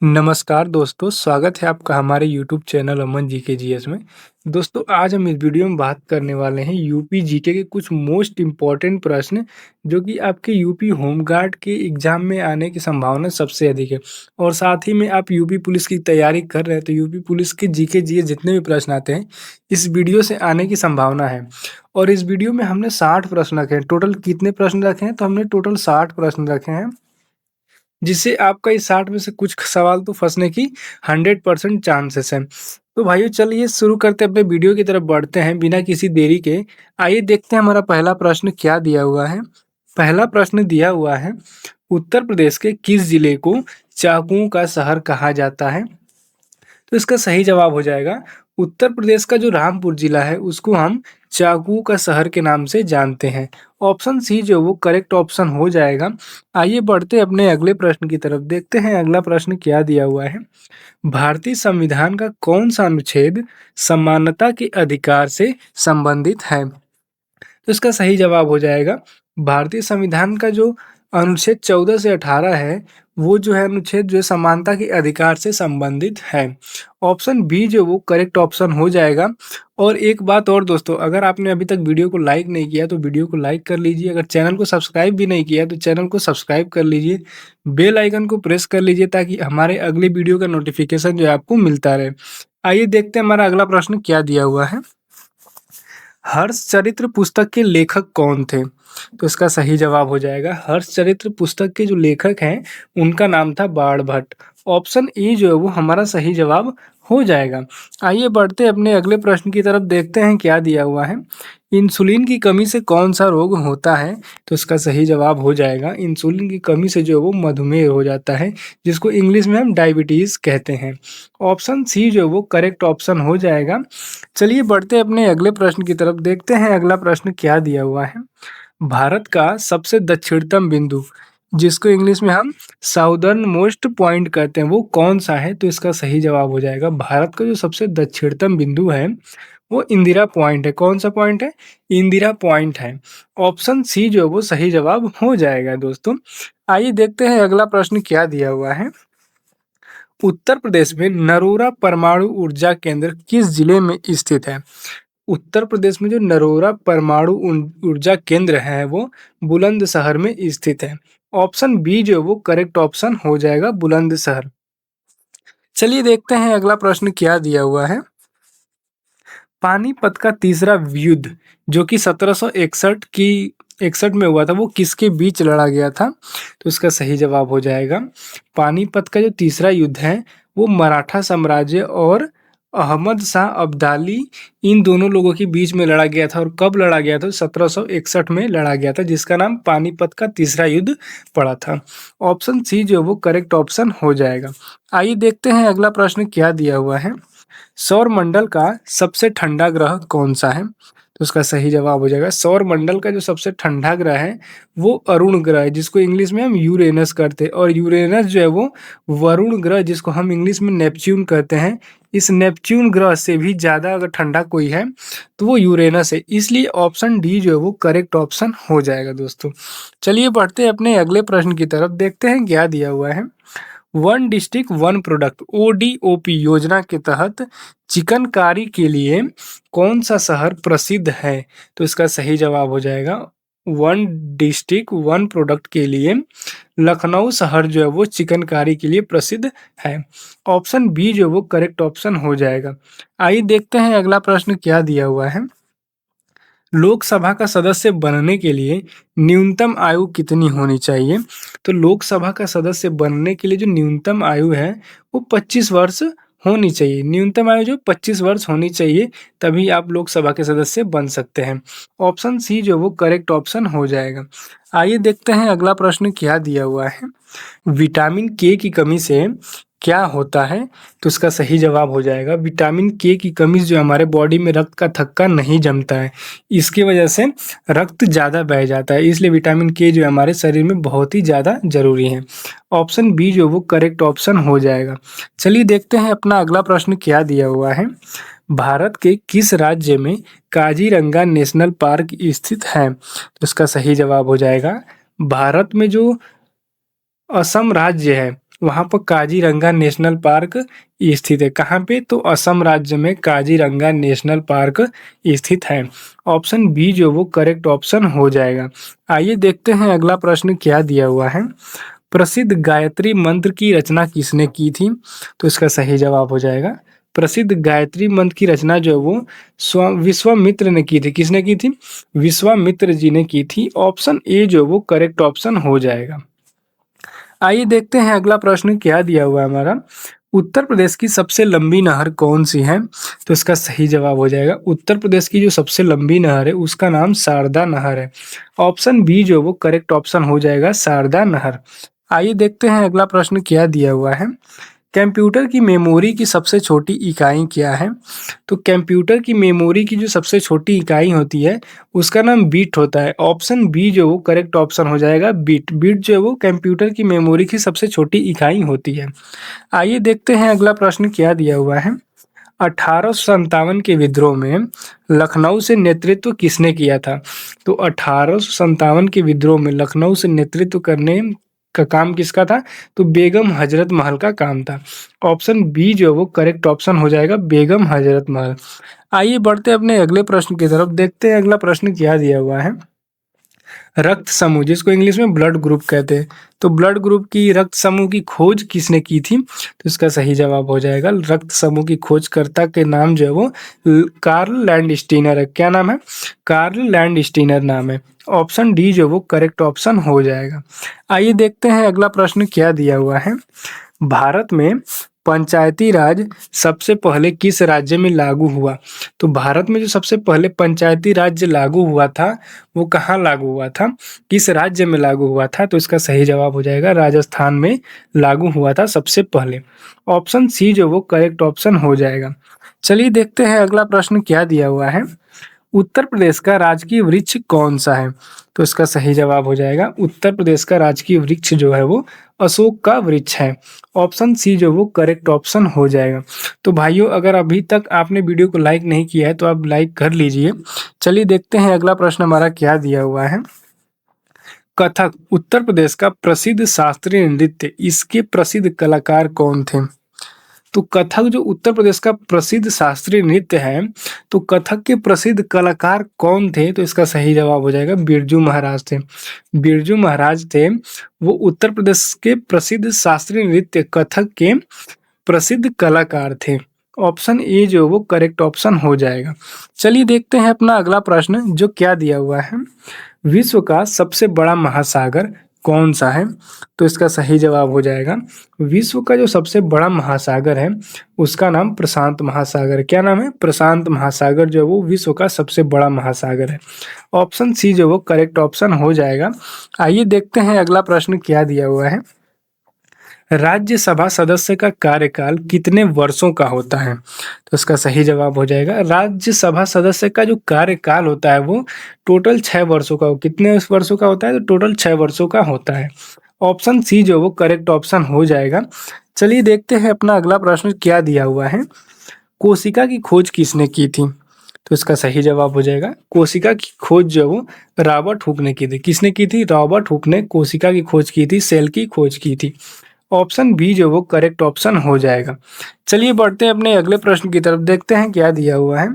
नमस्कार दोस्तों, स्वागत है आपका हमारे यूट्यूब चैनल अमन जीके जीएस में। दोस्तों, आज हम इस वीडियो में बात करने वाले हैं यूपी जीके के कुछ मोस्ट इम्पॉर्टेंट प्रश्न जो कि आपके यूपी होमगार्ड के एग्ज़ाम में आने की संभावना सबसे अधिक है। और साथ ही में आप यूपी पुलिस की तैयारी कर रहे हैं तो यूपी पुलिस के जीके जीएस जितने भी प्रश्न आते हैं, इस वीडियो से आने की संभावना है। और इस वीडियो में हमने 60 प्रश्न रखे हैं। टोटल कितने प्रश्न रखे हैं? तो हमने टोटल 60 प्रश्न रखे हैं। जिससे आपका इस 60 में से कुछ सवाल तो फँसने की 100% चांसेस हैं। तो भाइयों, चलिए शुरू करते हैं, अपने वीडियो की तरफ बढ़ते हैं बिना किसी देरी के। आइए देखते हैं हमारा पहला प्रश्न क्या दिया हुआ है। पहला प्रश्न दिया हुआ है, उत्तर प्रदेश के किस जिले को चाकुओं का शहर कहा जाता है? तो इसका सही जवाब हो जाएगा, उत्तर प्रदेश का जो रामपुर जिला है उसको हम चाकू का शहर के नाम से जानते हैं। ऑप्शन सी जो वो करेक्ट ऑप्शन हो जाएगा। आइए बढ़ते अपने अगले प्रश्न की तरफ, देखते हैं अगला प्रश्न क्या दिया हुआ है। भारतीय संविधान का कौन सा अनुच्छेद समानता के अधिकार से संबंधित है? तो इसका सही जवाब हो जाएगा, भारतीय संविधान का जो अनुच्छेद 14 से 18 है, वो जो है अनुच्छेद जो है समानता के अधिकार से संबंधित है। ऑप्शन बी जो वो करेक्ट ऑप्शन हो जाएगा। और एक बात और दोस्तों, अगर आपने अभी तक वीडियो को लाइक नहीं किया तो वीडियो को लाइक कर लीजिए। अगर चैनल को सब्सक्राइब भी नहीं किया तो चैनल को सब्सक्राइब कर लीजिए। बेल आइकन को प्रेस कर लीजिए ताकि हमारे अगले वीडियो का नोटिफिकेशन जो है आपको मिलता रहे। आइए देखते हैं हमारा अगला प्रश्न क्या दिया हुआ है। हर्षचरित्र पुस्तक के लेखक कौन थे? तो इसका सही जवाब हो जाएगा, हर्षचरित्र पुस्तक के जो लेखक हैं उनका नाम था बाणभट्ट। ऑप्शन ए जो है वो हमारा सही जवाब हो जाएगा। आइए बढ़ते अपने अगले प्रश्न की तरफ, देखते हैं क्या दिया हुआ है। इंसुलिन की कमी से कौन सा रोग होता है? तो इसका सही जवाब हो जाएगा, इंसुलिन की कमी से जो है वो मधुमेह हो जाता है, जिसको इंग्लिश में हम डायबिटीज़ कहते हैं। ऑप्शन सी जो है वो करेक्ट ऑप्शन हो जाएगा। चलिए बढ़ते अपने अगले प्रश्न की तरफ, देखते हैं अगला प्रश्न क्या दिया हुआ है। भारत का सबसे दक्षिणतम बिंदु, जिसको इंग्लिश में हम साउदर्न मोस्ट पॉइंट कहते हैं, वो कौन सा है? तो इसका सही जवाब हो जाएगा, भारत का जो सबसे दक्षिणतम बिंदु है वो इंदिरा पॉइंट है। कौन सा पॉइंट है? इंदिरा पॉइंट है। ऑप्शन सी जो है वो सही जवाब हो जाएगा दोस्तों। आइए देखते हैं अगला प्रश्न क्या दिया हुआ है। उत्तर प्रदेश में नरोरा परमाणु ऊर्जा केंद्र किस जिले में स्थित है? उत्तर प्रदेश में जो नरोरा परमाणु ऊर्जा केंद्र है वो बुलंदशहर में स्थित है। ऑप्शन बी जो है वो करेक्ट ऑप्शन हो जाएगा, बुलंदशहर। चलिए देखते हैं अगला प्रश्न क्या दिया हुआ है। पानीपत का तीसरा युद्ध जो कि 1761 में हुआ था, वो किसके बीच लड़ा गया था? तो इसका सही जवाब हो जाएगा, पानीपत का जो तीसरा युद्ध है वो मराठा साम्राज्य और अहमद शाह अब्दाली, इन दोनों लोगों के बीच में लड़ा गया था। और कब लड़ा गया था? 1761 में लड़ा गया था, जिसका नाम पानीपत का तीसरा युद्ध पड़ा था। ऑप्शन सी जो वो करेक्ट ऑप्शन हो जाएगा। आइए देखते हैं अगला प्रश्न क्या दिया हुआ है। सौर मंडल का सबसे ठंडा ग्रह कौन सा है? तो उसका सही जवाब हो जाएगा, सौर मंडल का जो सबसे ठंडा ग्रह है वो अरुण ग्रह है, जिसको इंग्लिश में हम यूरेनस कहते हैं। और यूरेनस जो है वो वरुण ग्रह, जिसको हम इंग्लिश में नेपच्यून कहते हैं। इस नेपच्यून ग्रह से भी ज़्यादा अगर ठंडा कोई है तो वो यूरेनस है। इसलिए ऑप्शन डी जो है वो करेक्ट ऑप्शन हो जाएगा दोस्तों। चलिए बढ़ते हैं अपने अगले प्रश्न की तरफ, देखते हैं क्या दिया हुआ है। One district one product ODOP योजना के तहत चिकनकारी के लिए कौन सा शहर प्रसिद्ध है? तो इसका सही जवाब हो जाएगा, वन डिस्ट्रिक्ट वन प्रोडक्ट के लिए लखनऊ शहर जो है वो चिकनकारी के लिए प्रसिद्ध है। ऑप्शन बी जो वो करेक्ट ऑप्शन हो जाएगा। आइए देखते हैं अगला प्रश्न क्या दिया हुआ है। लोकसभा का सदस्य बनने के लिए न्यूनतम आयु कितनी होनी चाहिए? तो लोकसभा का सदस्य बनने के लिए जो न्यूनतम आयु है वो 25 वर्ष होनी चाहिए। न्यूनतम आयु जो 25 वर्ष होनी चाहिए, तभी आप लोकसभा के सदस्य बन सकते हैं। ऑप्शन सी जो वो करेक्ट ऑप्शन हो जाएगा। आइए देखते हैं अगला प्रश्न क्या दिया हुआ है। विटामिन के की कमी से क्या होता है? तो इसका सही जवाब हो जाएगा, विटामिन के की कमी से जो हमारे बॉडी में रक्त का थक्का नहीं जमता है, इसकी वजह से रक्त ज़्यादा बह जाता है। इसलिए विटामिन के जो है हमारे शरीर में बहुत ही ज़्यादा ज़रूरी है। ऑप्शन बी जो वो करेक्ट ऑप्शन हो जाएगा। चलिए देखते हैं अपना अगला प्रश्न क्या दिया हुआ है। भारत के किस राज्य में काजीरंगा नेशनल पार्क स्थित है? तो इसका सही जवाब हो जाएगा, भारत में जो असम राज्य है वहाँ पर काजीरंगा नेशनल पार्क स्थित है। कहाँ पे? तो असम राज्य में काजीरंगा नेशनल पार्क स्थित है। ऑप्शन बी जो वो करेक्ट ऑप्शन हो जाएगा। आइए देखते हैं अगला प्रश्न क्या दिया हुआ है। प्रसिद्ध गायत्री मंत्र की रचना किसने की थी? तो इसका सही जवाब हो जाएगा प्रसिद्ध गायत्री मंत्र की रचना जो है वो विश्वामित्र ने की थी। किसने की थी? विश्वामित्र जी ने की थी। ऑप्शन ए जो वो करेक्ट ऑप्शन हो जाएगा। आइए देखते हैं अगला प्रश्न क्या दिया हुआ है हमारा। उत्तर प्रदेश की सबसे लंबी नहर कौन सी है? तो इसका सही जवाब हो जाएगा उत्तर प्रदेश की जो सबसे लंबी नहर है उसका नाम शारदा नहर है। ऑप्शन बी जो वो करेक्ट ऑप्शन हो जाएगा शारदा नहर। आइए देखते हैं अगला प्रश्न क्या दिया हुआ है। कंप्यूटर की मेमोरी की सबसे छोटी इकाई क्या है? तो कंप्यूटर की मेमोरी की जो सबसे छोटी इकाई होती है उसका नाम बिट होता है। ऑप्शन बी जो वो करेक्ट ऑप्शन हो जाएगा बिट। बिट जो है वो कंप्यूटर की मेमोरी की सबसे छोटी इकाई होती है। आइए देखते हैं अगला प्रश्न क्या दिया हुआ है। 1857 के विद्रोह में लखनऊ से नेतृत्व किसने किया था? तो 1857 के विद्रोह में लखनऊ से नेतृत्व करने का काम किसका था? तो बेगम हजरत महल का काम था। ऑप्शन बी जो है वो करेक्ट ऑप्शन हो जाएगा बेगम हजरत महल। आइए बढ़ते अपने अगले प्रश्न की तरफ, देखते हैं अगला प्रश्न क्या दिया हुआ है। रक्त समूह जिसको इंग्लिश में ब्लड ग्रुप कहते हैं, तो ब्लड ग्रुप की रक्त समूह की खोज किसने की थी? तो इसका सही जवाब हो जाएगा रक्त समूह की खोजकर्ता के नाम जो है वो कार्ल लैंडस्टीनर है। क्या नाम है? कार्ल लैंडस्टीनर नाम है। ऑप्शन डी जो वो करेक्ट ऑप्शन हो जाएगा। आइए देखते हैं अगला प्रश्न क्या दिया हुआ है। भारत में पंचायती राज सबसे पहले किस राज्य में लागू हुआ? तो भारत में जो सबसे पहले पंचायती राज्य लागू हुआ था वो कहाँ लागू हुआ था? किस राज्य में लागू हुआ था? तो इसका सही जवाब हो जाएगा राजस्थान में लागू हुआ था सबसे पहले। ऑप्शन सी जो वो करेक्ट ऑप्शन हो जाएगा। चलिए देखते हैं अगला प्रश्न क्या दिया हुआ है। उत्तर प्रदेश का राजकीय वृक्ष कौन सा है? तो इसका सही जवाब हो जाएगा उत्तर प्रदेश का राजकीय वृक्ष जो है वो अशोक का वृक्ष है। ऑप्शन सी जो वो करेक्ट ऑप्शन हो जाएगा। तो भाइयों अगर अभी तक आपने वीडियो को लाइक नहीं किया है तो आप लाइक कर लीजिए। चलिए देखते हैं अगला प्रश्न हमारा क्या दिया हुआ है। कथक उत्तर प्रदेश का प्रसिद्ध शास्त्रीय नृत्य, इसके प्रसिद्ध कलाकार कौन थे? तो कथक जो उत्तर प्रदेश का प्रसिद्ध शास्त्रीय नृत्य है, तो कथक के प्रसिद्ध कलाकार कौन थे? तो इसका सही जवाब हो जाएगा बिरजू महाराज थे। बिरजू महाराज थे वो उत्तर प्रदेश के प्रसिद्ध शास्त्रीय नृत्य कथक के प्रसिद्ध कलाकार थे। ऑप्शन ए जो वो करेक्ट ऑप्शन हो जाएगा। चलिए देखते हैं अपना अगला प्रश्न जो क्या दिया हुआ है। विश्व का सबसे बड़ा महासागर कौन सा है? तो इसका सही जवाब हो जाएगा विश्व का जो सबसे बड़ा महासागर है उसका नाम प्रशांत महासागर है। क्या नाम है? प्रशांत महासागर जो है वो विश्व का सबसे बड़ा महासागर है। ऑप्शन सी जो वो करेक्ट ऑप्शन हो जाएगा। आइए देखते हैं अगला प्रश्न क्या दिया हुआ है। राज्यसभा सदस्य का कार्यकाल कितने वर्षों का होता है? तो इसका सही जवाब हो जाएगा राज्यसभा सदस्य का जो कार्यकाल होता है वो टोटल 6 वर्षों का कितने वर्षों का होता है? तो टोटल 6 वर्षों का होता है। ऑप्शन सी जो वो करेक्ट ऑप्शन हो जाएगा। चलिए देखते हैं अपना अगला प्रश्न क्या दिया हुआ है। कोशिका की खोज किसने की थी? तो इसका सही जवाब हो जाएगा कोशिका की खोज जो वो रॉबर्ट हुक ने की थी। किसने की थी? रॉबर्ट हुक ने कोशिका की खोज की थी, सेल की खोज की थी। ऑप्शन बी जो वो करेक्ट ऑप्शन हो जाएगा। चलिए बढ़ते हैं अपने अगले प्रश्न की तरफ, देखते हैं क्या दिया हुआ है।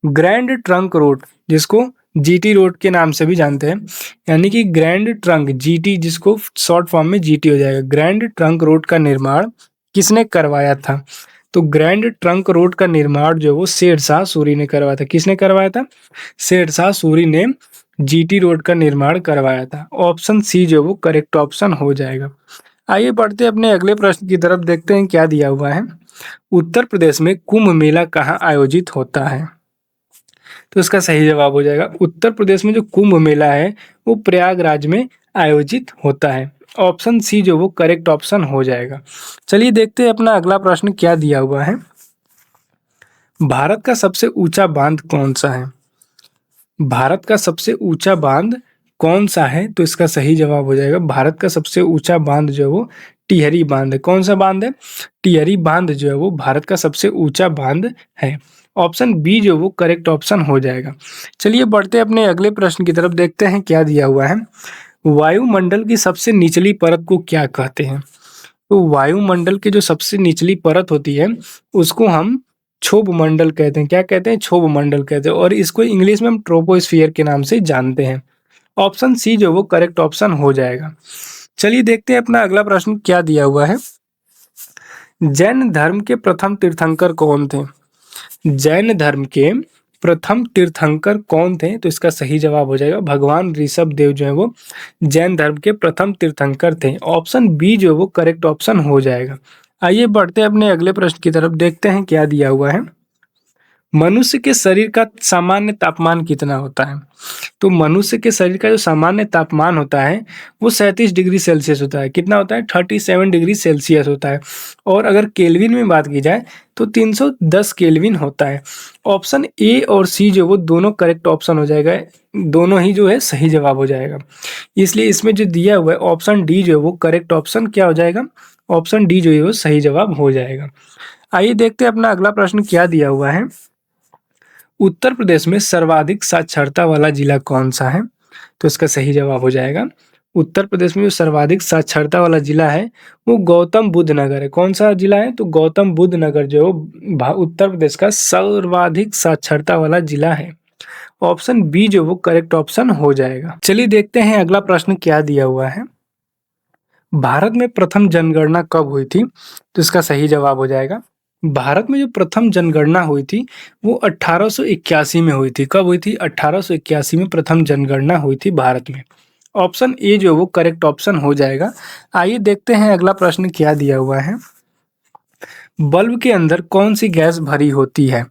ग्रैंड ट्रंक रोड जिसको जीटी रोड के नाम से भी जानते हैं, यानी कि ग्रैंड ट्रंक जीटी जिसको शॉर्ट फॉर्म में जीटी हो जाएगा। ग्रैंड ट्रंक रोड का निर्माण किसने करवाया था? तो ग्रैंड ट्रंक रोड का निर्माण जो वो शेरशाह सूरी ने करवाया था। किसने करवाया था? शेरशाह सूरी ने जीटी रोड का निर्माण करवाया था। ऑप्शन सी जो वो करेक्ट ऑप्शन हो जाएगा। आइए बढ़ते अपने अगले प्रश्न की तरफ, देखते हैं क्या दिया हुआ है। उत्तर प्रदेश में कुंभ मेला कहाँ आयोजित होता है? तो इसका सही जवाब हो जाएगा उत्तर प्रदेश में जो कुंभ मेला है वो प्रयागराज में आयोजित होता है। ऑप्शन सी जो वो करेक्ट ऑप्शन हो जाएगा। चलिए देखते हैं अपना अगला प्रश्न क्या दिया हुआ है। भारत का सबसे ऊंचा बांध कौन सा है? भारत का सबसे ऊंचा बांध कौन सा है? तो इसका सही जवाब हो जाएगा भारत का सबसे ऊंचा बांध जो है वो टिहरी बांध है। कौन सा बांध है? टिहरी बांध जो है वो भारत का सबसे ऊंचा बांध है। ऑप्शन बी जो वो करेक्ट ऑप्शन हो जाएगा। चलिए बढ़ते अपने अगले प्रश्न की तरफ, देखते हैं क्या दिया हुआ है। वायुमंडल की सबसे निचली परत को क्या कहते हैं? तो वायुमंडल की जो सबसे निचली परत होती है उसको हम क्षोभ मंडल कहते हैं। क्या कहते हैं? क्षोभ मंडल कहते हैं, और इसको इंग्लिश में हम ट्रोपोस्फियर के नाम से जानते हैं। ऑप्शन सी जो वो करेक्ट ऑप्शन हो जाएगा। चलिए देखते हैं अपना अगला प्रश्न क्या दिया हुआ है। जैन धर्म के प्रथम तीर्थंकर कौन थे? जैन धर्म के प्रथम तीर्थंकर कौन थे? तो इसका सही जवाब हो जाएगा भगवान ऋषभ देव जो है वो जैन धर्म के प्रथम तीर्थंकर थे। ऑप्शन बी जो वो करेक्ट ऑप्शन हो जाएगा। आइए बढ़ते हैं अपने अगले प्रश्न की तरफ, देखते हैं क्या दिया हुआ है। मनुष्य के शरीर का सामान्य तापमान कितना होता है? तो मनुष्य के शरीर का जो सामान्य तापमान होता है वो 37 डिग्री सेल्सियस होता है। कितना होता है? 37 डिग्री सेल्सियस होता है। और अगर केल्विन में बात की जाए तो 310 केल्विन होता है। ऑप्शन ए और सी जो वो दोनों करेक्ट ऑप्शन हो जाएगा, दोनों ही जो है सही जवाब हो जाएगा। इसलिए इसमें जो दिया हुआ है ऑप्शन डी जो है वो करेक्ट ऑप्शन क्या हो जाएगा? ऑप्शन डी जो है वो सही जवाब हो जाएगा। आइए देखते हैं अपना अगला प्रश्न क्या दिया हुआ है। उत्तर प्रदेश में सर्वाधिक साक्षरता वाला जिला कौन सा है? तो इसका सही जवाब हो जाएगा उत्तर प्रदेश में जो सर्वाधिक साक्षरता वाला जिला है वो गौतम बुद्ध नगर है। कौन सा जिला है? तो गौतम बुद्ध नगर जो उत्तर प्रदेश का सर्वाधिक साक्षरता वाला जिला है। ऑप्शन बी जो वो करेक्ट ऑप्शन हो जाएगा। चलिए देखते हैं अगला प्रश्न क्या दिया हुआ है। भारत में प्रथम जनगणना कब हुई थी? तो इसका सही जवाब हो जाएगा भारत में जो प्रथम जनगणना हुई थी वो 1881 में हुई थी। कब हुई थी? 1881 में प्रथम जनगणना हुई थी भारत में। ऑप्शन ए जो वो करेक्ट ऑप्शन हो जाएगा। आइए देखते हैं अगला प्रश्न क्या दिया हुआ है। बल्ब के अंदर कौन सी गैस भरी होती है?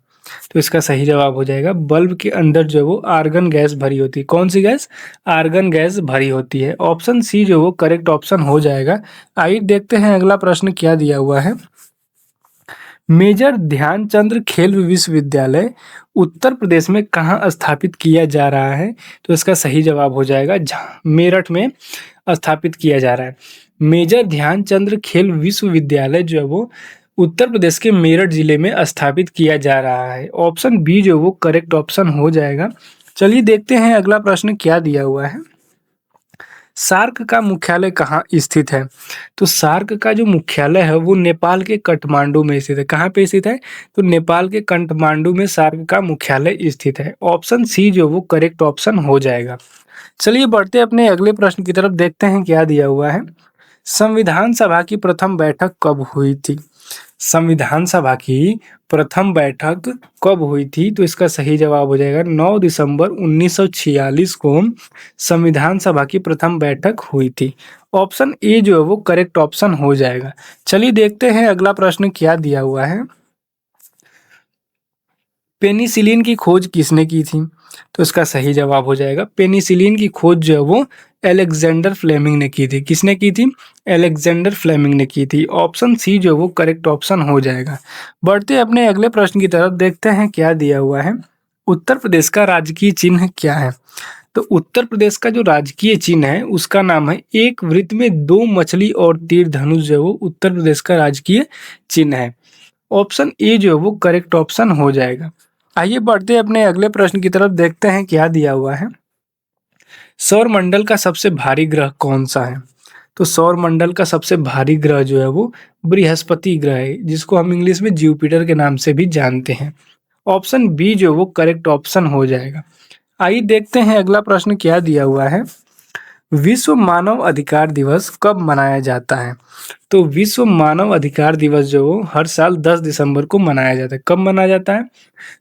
तो इसका सही जवाब हो जाएगा बल्ब के अंदर जो वो आर्गन गैस भरी होती है। कौन सी गैस? आर्गन गैस भरी होती है। ऑप्शन सी जो वो करेक्ट ऑप्शन हो जाएगा। आइए देखते हैं अगला प्रश्न क्या दिया हुआ है। मेजर ध्यानचंद खेल विश्वविद्यालय उत्तर प्रदेश में कहाँ स्थापित किया जा रहा है? तो इसका सही जवाब हो जाएगा मेरठ में स्थापित किया जा रहा है। मेजर ध्यानचंद खेल विश्वविद्यालय जो है वो उत्तर प्रदेश के मेरठ जिले में स्थापित किया जा रहा है। ऑप्शन बी जो वो करेक्ट ऑप्शन हो जाएगा। चलिए देखते हैं अगला प्रश्न क्या दिया हुआ है। सार्क का मुख्यालय कहाँ स्थित है? तो सार्क का जो मुख्यालय है वो नेपाल के काठमांडू में स्थित है। कहाँ पे स्थित है? तो नेपाल के काठमांडू में सार्क का मुख्यालय स्थित है। ऑप्शन सी जो वो करेक्ट ऑप्शन हो जाएगा। चलिए बढ़ते अपने अगले प्रश्न की तरफ, देखते हैं क्या दिया हुआ है। संविधान सभा की प्रथम बैठक कब हुई थी? संविधान सभा की प्रथम बैठक कब हुई थी? तो इसका सही जवाब हो जाएगा 9 दिसंबर 1946 को संविधान सभा की प्रथम बैठक हुई थी। ऑप्शन ए जो है वो करेक्ट ऑप्शन हो जाएगा। चलिए देखते हैं अगला प्रश्न क्या दिया हुआ है। पेनिसिलिन की खोज किसने की थी? तो इसका सही जवाब हो जाएगा पेनिसिलिन की खोज जो है वो अलेक्जेंडर फ्लेमिंग ने की थी। किसने की थी? अलेक्जेंडर फ्लेमिंग ने की थी। ऑप्शन सी जो वो करेक्ट ऑप्शन हो जाएगा। बढ़ते अपने अगले प्रश्न की तरफ, देखते हैं क्या दिया हुआ है। उत्तर प्रदेश का राजकीय चिन्ह क्या है? तो उत्तर प्रदेश का जो राजकीय चिन्ह है उसका नाम है एक वृत्त में 2 मछली और तीर धनुष जो है वो उत्तर प्रदेश का राजकीय चिन्ह है। ऑप्शन ए जो है वो करेक्ट ऑप्शन हो जाएगा। आइए बढ़ते अपने अगले प्रश्न की तरफ, देखते हैं क्या दिया हुआ है। सौर मंडल का सबसे भारी ग्रह कौन सा है? तो सौर मंडल का सबसे भारी ग्रह जो है वो बृहस्पति ग्रह है, जिसको हम इंग्लिश में जुपिटर के नाम से भी जानते हैं। ऑप्शन बी जो वो करेक्ट ऑप्शन हो जाएगा। आइए देखते हैं अगला प्रश्न क्या दिया हुआ है। विश्व मानव अधिकार दिवस कब मनाया जाता है? तो विश्व मानव अधिकार दिवस जो हर साल 10 दिसंबर को मनाया जाता है। कब मनाया जाता है?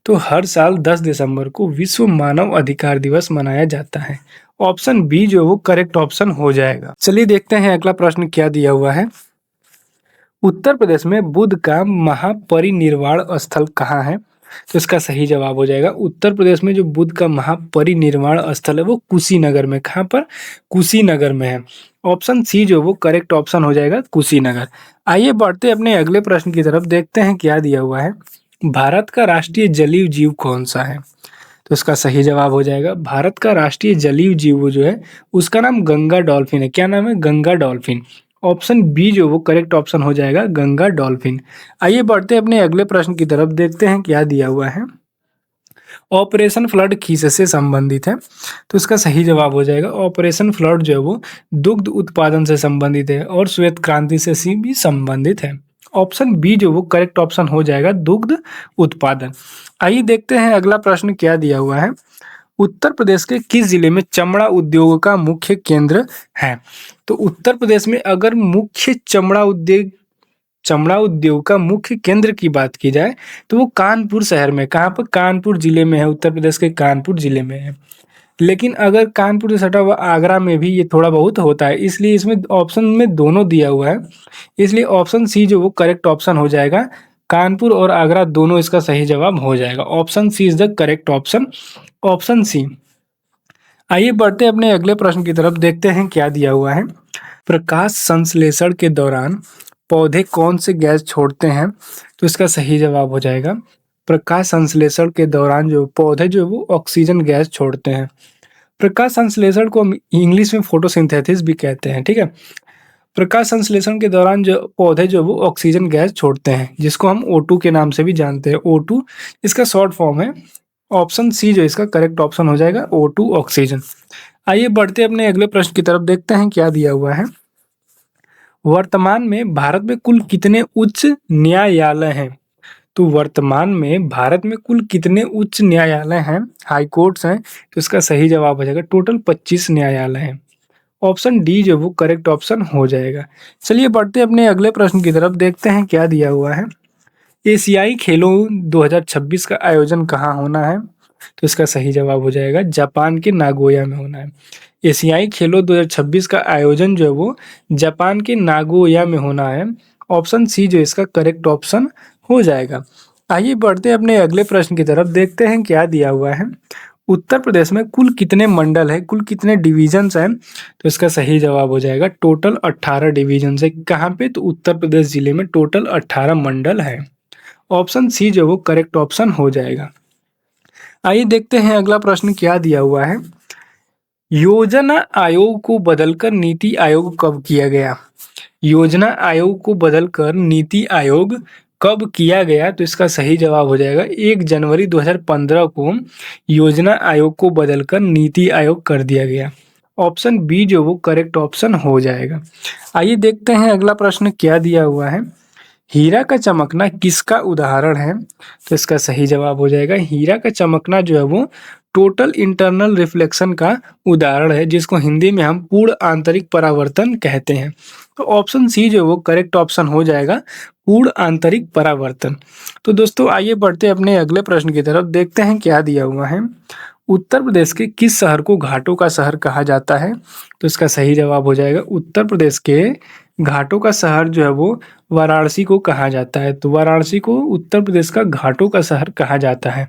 तो हर साल 10 दिसंबर को विश्व मानव अधिकार दिवस मनाया जाता है। ऑप्शन बी जो वो करेक्ट ऑप्शन हो जाएगा। चलिए देखते हैं अगला प्रश्न क्या दिया हुआ है। उत्तर प्रदेश में बुद्ध का महापरिनिर्वाण स्थल कहाँ है? तो इसका सही जवाब हो जाएगा उत्तर प्रदेश में जो बुद्ध का महापरिनिर्वाण स्थल है वो कुशीनगर में। कहाँ पर? कुशीनगर में है। ऑप्शन सी जो वो करेक्ट ऑप्शन हो जाएगा कुशीनगर। आइए बढ़ते अपने अगले प्रश्न की तरफ, देखते हैं क्या दिया हुआ है। भारत का राष्ट्रीय जलीय जीव कौन सा है? तो इसका सही जवाब हो जाएगा भारत का राष्ट्रीय जलीय जीव जो है उसका नाम गंगा डॉल्फिन है। क्या नाम है? गंगा डॉल्फिन। ऑप्शन बी जो वो करेक्ट ऑप्शन हो जाएगा गंगा डॉल्फिन। आइए बढ़ते अपने अगले प्रश्न की तरफ, देखते हैं क्या दिया हुआ है। ऑपरेशन फ्लड किस से संबंधित है? तो इसका सही जवाब हो जाएगा ऑपरेशन फ्लड जो है वो दुग्ध उत्पादन से संबंधित है और श्वेत क्रांति से भी संबंधित है। ऑप्शन बी जो वो करेक्ट ऑप्शन हो जाएगा दुग्ध उत्पादन। आइए देखते हैं अगला प्रश्न क्या दिया हुआ है। उत्तर प्रदेश के किस जिले में चमड़ा उद्योग का मुख्य केंद्र है? तो उत्तर प्रदेश में अगर मुख्य चमड़ा उद्योग का मुख्य केंद्र की बात की जाए तो वो कानपुर शहर में, कहाँ पर? कानपुर जिले में है, उत्तर प्रदेश के कानपुर जिले में है। लेकिन अगर कानपुर से सटा हुआ आगरा में भी ये थोड़ा बहुत होता है, इसलिए इसमें ऑप्शन में दोनों दिया हुआ है, इसलिए ऑप्शन सी जो वो करेक्ट ऑप्शन हो जाएगा। कानपुर और आगरा दोनों इसका सही जवाब हो जाएगा। Option C is the correct option, option C. आइए बढ़ते अपने अगले प्रश्न की तरफ, देखते हैं क्या दिया हुआ है। प्रकाश संश्लेषण के दौरान पौधे कौन से गैस छोड़ते हैं? तो इसका सही जवाब हो जाएगा प्रकाश संश्लेषण के दौरान जो पौधे जो वो ऑक्सीजन गैस छोड़ते हैं। प्रकाश संश्लेषण को हम इंग्लिश में फोटोसिंथेसिस भी कहते हैं, ठीक है। प्रकाश संश्लेषण के दौरान जो पौधे जो वो ऑक्सीजन गैस छोड़ते हैं, जिसको हम O2 के नाम से भी जानते हैं। O2 इसका शॉर्ट फॉर्म है। ऑप्शन सी जो इसका करेक्ट ऑप्शन हो जाएगा O2 ऑक्सीजन। आइए बढ़ते अपने अगले प्रश्न की तरफ, देखते हैं क्या दिया हुआ है। वर्तमान में भारत में कुल कितने उच्च न्यायालय हैं? तो वर्तमान में भारत में कुल कितने उच्च न्यायालय हैं, हाई कोर्ट्स हैं? तो इसका सही जवाब हो जाएगा टोटल 25 न्यायालय हैं। ऑप्शन डी जो वो करेक्ट ऑप्शन हो जाएगा। चलिए बढ़ते अपने अगले प्रश्न की तरफ, देखते हैं क्या दिया हुआ है। एशियाई खेलों 2026 का आयोजन कहाँ होना है? तो इसका सही जवाब हो जाएगा जापान के नागोया में होना है। एशियाई खेलों 2026 का आयोजन जो है वो जापान के नागोया में होना है। ऑप्शन सी जो इसका करेक्ट ऑप्शन हो जाएगा। आइए बढ़ते हैं अपने अगले प्रश्न की तरफ, देखते हैं क्या दिया हुआ है। उत्तर प्रदेश में कुल कितने मंडल है, कुल कितने डिवीजन्स हैं? तो इसका सही जवाब हो जाएगा टोटल 18 डिवीजन है। कहाँ पे? तो उत्तर प्रदेश जिले में टोटल 18 मंडल है। ऑप्शन सी जो वो करेक्ट ऑप्शन हो जाएगा। आइए देखते हैं अगला प्रश्न क्या दिया हुआ है। योजना आयोग को बदलकर नीति आयोग कब किया गया? योजना आयोग को बदलकर नीति आयोग कब किया गया? तो इसका सही जवाब हो जाएगा 1 जनवरी 2015 को योजना आयोग को बदलकर नीति आयोग कर दिया गया। ऑप्शन बी जो वो करेक्ट ऑप्शन हो जाएगा। आइए देखते हैं अगला प्रश्न क्या दिया हुआ है। हीरा का चमकना किसका उदाहरण है? तो इसका सही जवाब हो जाएगा हीरा का चमकना जो है वो टोटल इंटरनल रिफ्लेक्शन का उदाहरण है, जिसको हिंदी में हम पूर्ण आंतरिक परावर्तन कहते हैं। तो ऑप्शन सी जो वो करेक्ट ऑप्शन हो जाएगा पूर्ण आंतरिक परावर्तन। तो दोस्तों आइए बढ़ते अपने अगले प्रश्न की तरफ, देखते हैं क्या दिया हुआ है। उत्तर प्रदेश के किस शहर को घाटों का शहर कहा जाता है? तो इसका सही जवाब हो जाएगा उत्तर प्रदेश के घाटों का शहर जो है वो वाराणसी को कहा जाता है। तो वाराणसी को उत्तर प्रदेश का घाटों का शहर कहा जाता है।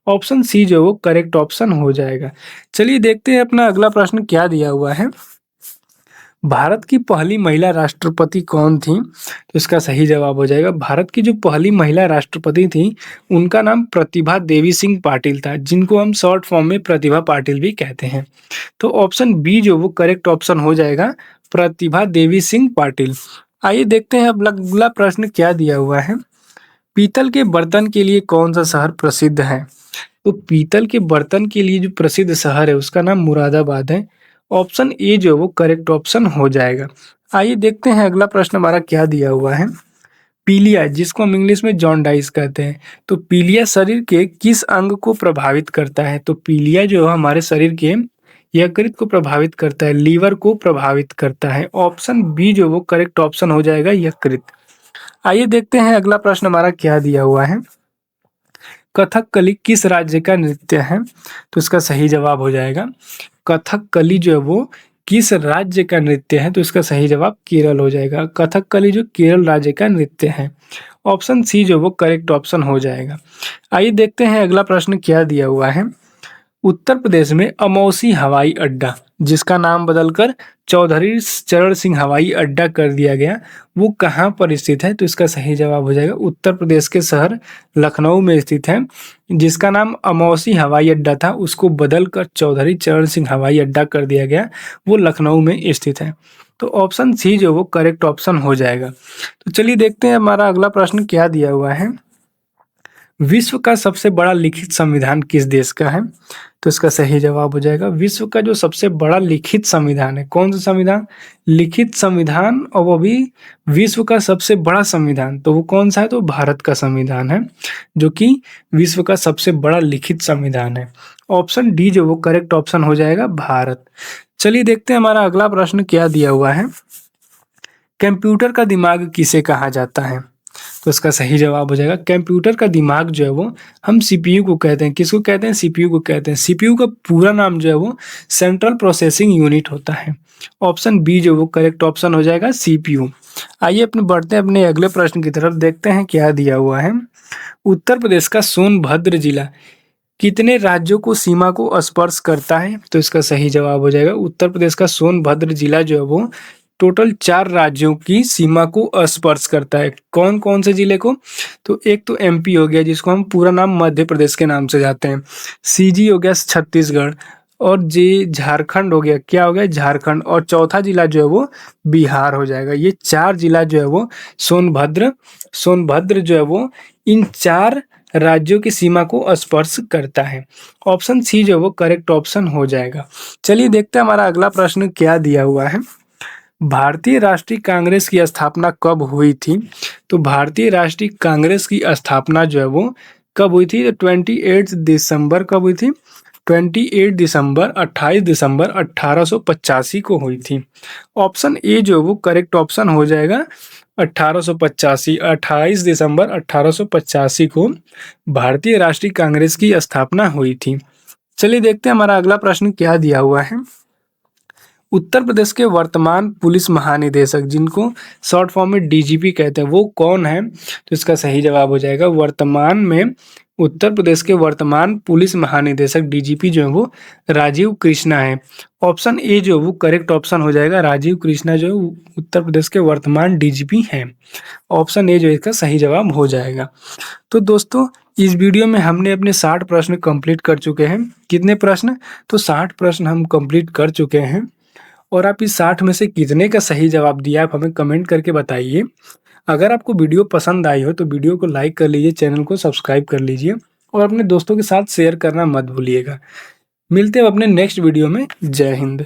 ऑप्शन सी जो वो करेक्ट ऑप्शन हो जाएगा। चलिए देखते हैं अपना अगला प्रश्न क्या दिया हुआ है। भारत की पहली महिला राष्ट्रपति कौन थी? तो इसका सही जवाब हो जाएगा भारत की जो पहली महिला राष्ट्रपति थी उनका नाम प्रतिभा देवी सिंह पाटिल था, जिनको हम शॉर्ट फॉर्म में प्रतिभा पाटिल भी कहते हैं। तो ऑप्शन बी जो वो करेक्ट ऑप्शन हो जाएगा प्रतिभा देवी सिंह पाटिल। आइए देखते हैं अब अगला प्रश्न क्या दिया हुआ है। पीतल के बर्तन के लिए कौन सा शहर प्रसिद्ध है? तो पीतल के बर्तन के लिए जो प्रसिद्ध शहर है उसका नाम मुरादाबाद है। ऑप्शन ए जो वो करेक्ट ऑप्शन हो जाएगा। आइए देखते हैं अगला प्रश्न हमारा क्या दिया हुआ है। पीलिया, जिसको हम इंग्लिश में जॉन्डाइस कहते हैं, तो पीलिया शरीर के किस अंग को प्रभावित करता है? तो पीलिया जो है हमारे शरीर के यकृत को प्रभावित करता है, लीवर को प्रभावित करता है। ऑप्शन बी जो वो करेक्ट ऑप्शन हो जाएगा यकृत। आइए देखते हैं अगला प्रश्न हमारा क्या दिया हुआ है। कथकली किस राज्य का नृत्य है? तो इसका सही जवाब हो जाएगा कथकली जो है वो किस राज्य का नृत्य है? तो इसका सही जवाब केरल हो जाएगा। कथकली जो केरल राज्य का नृत्य है। ऑप्शन सी जो वो करेक्ट ऑप्शन हो जाएगा। आइए देखते हैं अगला प्रश्न क्या दिया हुआ है। उत्तर प्रदेश में अमौसी हवाई अड्डा, जिसका नाम बदलकर चौधरी चरण सिंह हवाई अड्डा कर दिया गया, वो कहाँ पर स्थित है? तो इसका सही जवाब हो जाएगा उत्तर प्रदेश के शहर लखनऊ में स्थित है। जिसका नाम अमौसी हवाई अड्डा था उसको बदलकर चौधरी चरण सिंह हवाई अड्डा कर दिया गया, वो लखनऊ में स्थित है। तो ऑप्शन सी जो वो करेक्ट ऑप्शन हो जाएगा। तो चलिए देखते हैं हमारा अगला प्रश्न क्या दिया हुआ है। विश्व का सबसे बड़ा लिखित संविधान किस देश का है? तो इसका सही जवाब हो जाएगा विश्व का जो सबसे बड़ा लिखित संविधान है, कौन सा संविधान? लिखित संविधान, और वो भी विश्व का सबसे बड़ा संविधान, तो वो कौन सा है? तो भारत का संविधान है, जो कि विश्व का सबसे बड़ा लिखित संविधान है। ऑप्शन डी जो वो करेक्ट ऑप्शन हो जाएगा, भारत। चलिए देखते हैं हमारा अगला प्रश्न क्या दिया हुआ है। कंप्यूटर का दिमाग किसे कहा जाता है? तो इसका सही जवाब हो जाएगा कंप्यूटर का दिमाग जो है वो हम सीपीयू को कहते हैं। किसको कहते हैं? सीपीयू को कहते हैं। सीपीयू का पूरा नाम जो है वो सेंट्रल प्रोसेसिंग यूनिट होता है। ऑप्शन बी जो वो करेक्ट ऑप्शन हो जाएगा, सीपीयू। आइए अपने बढ़ते हैं अपने अगले प्रश्न की तरफ, देखते हैं क्या दिया हुआ है। उत्तर प्रदेश का सोनभद्र जिला कितने राज्यों को सीमा को स्पर्श करता है? तो इसका सही जवाब हो जाएगा उत्तर प्रदेश का सोनभद्र जिला जो है वो टोटल 4 राज्यों की सीमा को स्पर्श करता है। कौन कौन से जिले को? तो एक तो एमपी हो गया, जिसको हम पूरा नाम मध्य प्रदेश के नाम से जाते हैं। सीजी हो गया छत्तीसगढ़, और जे झारखंड हो गया, क्या हो गया? झारखंड। और चौथा जिला जो है वो बिहार हो जाएगा। ये 4 जिला जो है वो सोनभद्र सोनभद्र जो है वो इन 4 राज्यों की सीमा को स्पर्श करता है। ऑप्शन सी जो है वो करेक्ट ऑप्शन हो जाएगा। चलिए देखते हैं हमारा अगला प्रश्न क्या दिया हुआ है। भारतीय राष्ट्रीय कांग्रेस की स्थापना कब हुई थी? तो भारतीय राष्ट्रीय कांग्रेस की स्थापना जो है वो कब हुई थी? तो 28 दिसंबर कब हुई थी? 28 दिसंबर 1885 को हुई थी। ऑप्शन ए जो वो करेक्ट ऑप्शन हो जाएगा, 1885। 28 दिसंबर 1885 को भारतीय राष्ट्रीय कांग्रेस की स्थापना हुई थी। चलिए देखते हैं हमारा अगला प्रश्न क्या दिया हुआ है। उत्तर प्रदेश के वर्तमान पुलिस महानिदेशक, जिनको शॉर्ट फॉर्म में डीजीपी कहते हैं, वो कौन है? तो इसका सही जवाब हो जाएगा वर्तमान में उत्तर प्रदेश के वर्तमान पुलिस महानिदेशक डीजीपी जो है वो राजीव कृष्णा है। ऑप्शन ए जो वो करेक्ट ऑप्शन हो जाएगा, राजीव कृष्णा जो उत्तर प्रदेश के वर्तमान डीजीपी हैं। ऑप्शन ए जो इसका सही जवाब हो जाएगा। तो दोस्तों इस वीडियो में हमने अपने 60 प्रश्न कंप्लीट कर चुके हैं। कितने प्रश्न? तो 60 प्रश्न हम कंप्लीट कर चुके हैं। और आप इस 60 में से कितने का सही जवाब दिया आप हमें कमेंट करके बताइए। अगर आपको वीडियो पसंद आई हो तो वीडियो को लाइक कर लीजिए, चैनल को सब्सक्राइब कर लीजिए और अपने दोस्तों के साथ शेयर करना मत भूलिएगा। मिलते हैं अपने नेक्स्ट वीडियो में। जय हिंद।